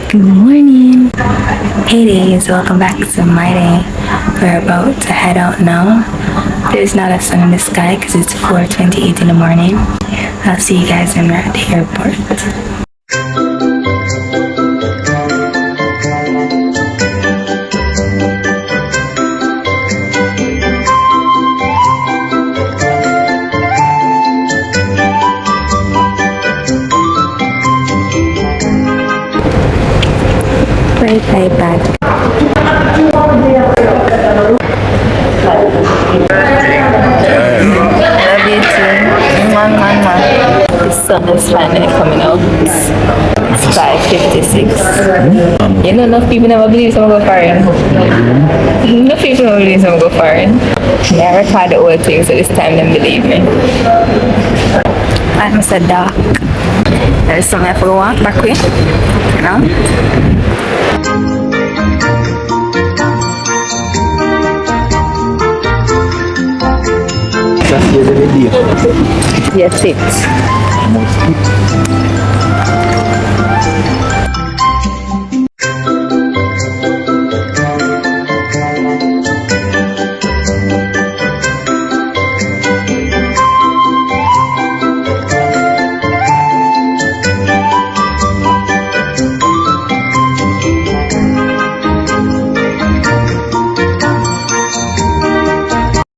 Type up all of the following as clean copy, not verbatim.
Good morning. Hey Dayz, welcome back to my day. We're about to head out now. There's not a sun in the sky because it's 4:28 in the morning. I'll see you guys when we're at the airport. Right back. Love you too. The sun is finally coming out. It's 5:56. You know, enough people never believe someone go foreign. Enough people never believe someone go foreign. Yeah, I record the whole thing, so this time they believe me. I'm so dark. There's something I have to walk back with, you know? Yes, it.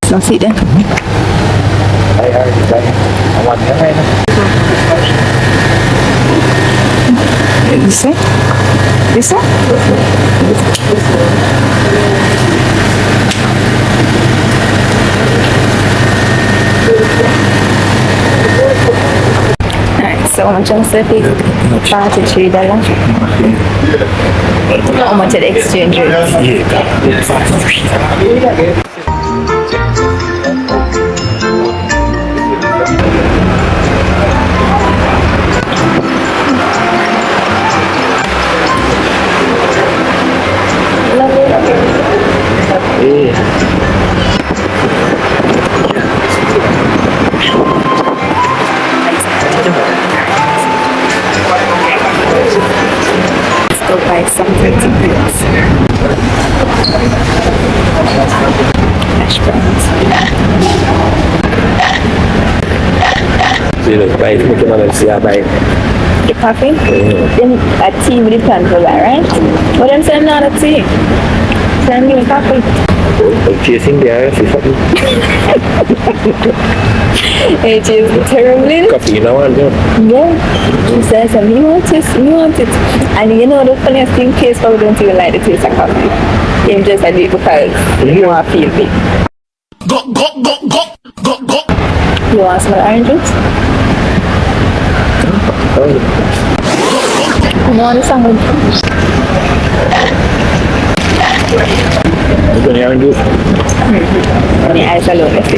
Don't see them. I want to have This one? This one? Alright, so how much on Sophie? $43. How much at the exchange rate? Let's go buy something to eat. Hash browns. See, look, buy it, make him see I buy it. The coffee? Then a tea with the plant for that, right? But then say not a tea. Send me a coffee. I'm chasing there, see something. It is terrible. Coffee, you know what I'm doing? Yeah. He says, you want it, you want it. And you know the funniest thing, case probably don't even like the taste of coffee. Him just like it because you want to feel it. Go. You want some orange juice? You want the sandwich? You going to have juice? And the eyes alone, let's see.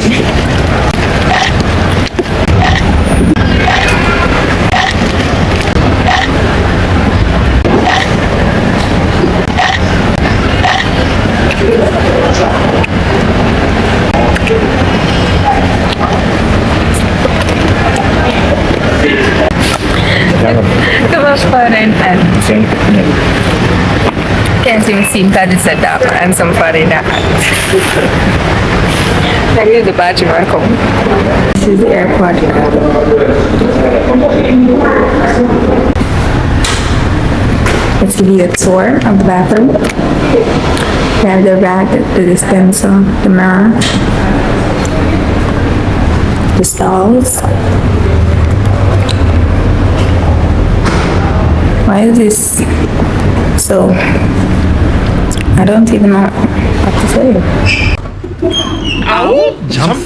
The most fun and can't even see that it's a dark and some fun in that. Like this is the bathroom I come. This is the airport. Let's give you a tour of the bathroom. We have the rack, the dispenser, the mirror, the stalls. Why is this so? I don't even know what to say. Ow! Jump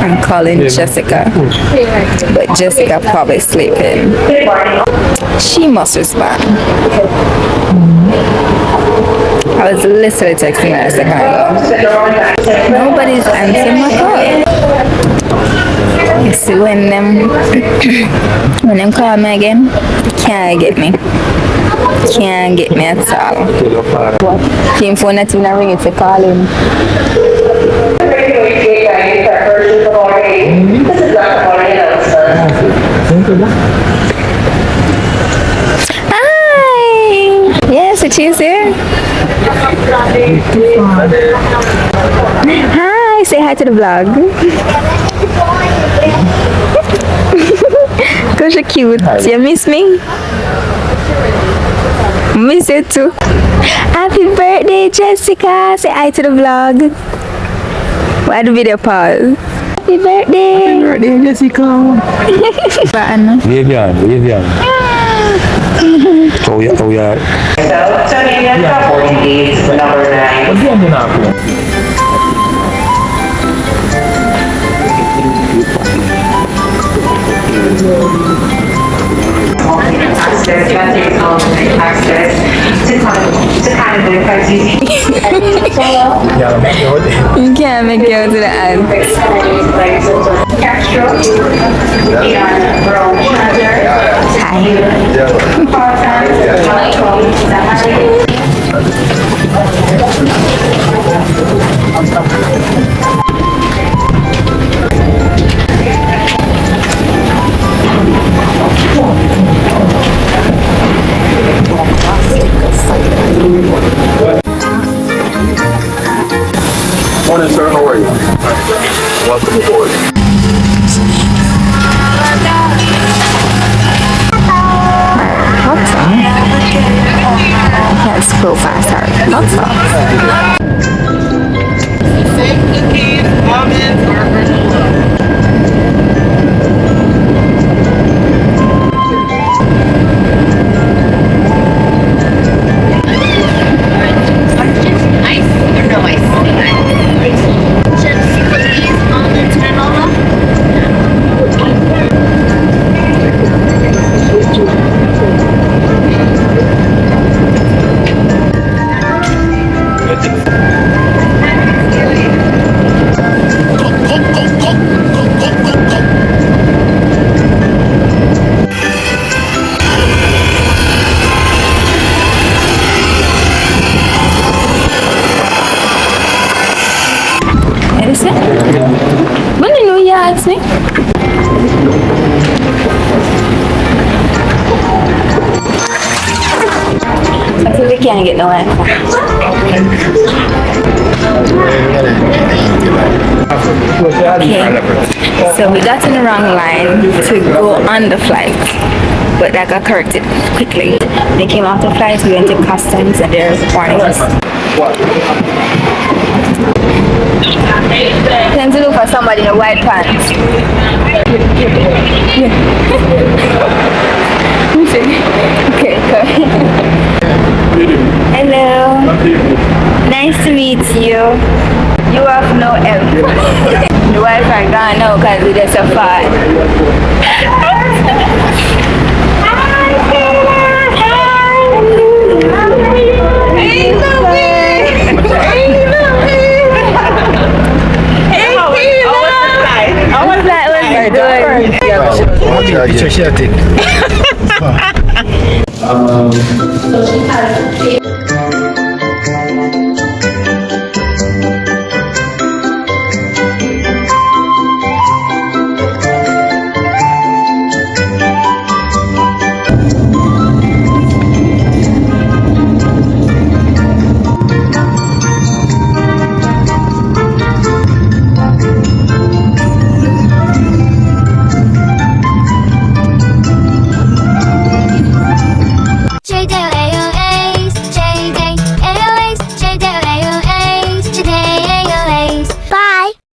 I'm calling Jessica, but Jessica probably sleeping. She must respond. I was literally texting her a second ago. Nobody's answering my call. You see when them call me again, can't get me. Can't get me at all. Team phone not even ring it to call him. she's here. Hi, say hi to the vlog. Cause you're cute. You miss me? Miss you too. Happy birthday, Jessica. Say hi to the vlog. Why the video pause? Happy birthday. Happy birthday, Jessica. Vivian. Oh yeah. So, Jamaican Portuguese, number 9. What's the end up? Access to Canada using You can't make it to the end. Castro and Brown Morning, sir. How are you? Welcome aboard. What's up? I can't scroll fast. Sorry. What's up? Save the keys, comments, or Ice or no ice? Chips, cookies, almonds, granola. Edison? When you know you asked me? I think we can't get no answer. Okay, so we got in the wrong line to go on the flight, but that got corrected quickly. They came off the flight, we went to customs, and they're warning us. Time to look for somebody in a white pants. Okay, hello. Nice to meet you. You have no help. The Wi-Fi gone now because it is so far. Hey, how was that? Picture she take. So she has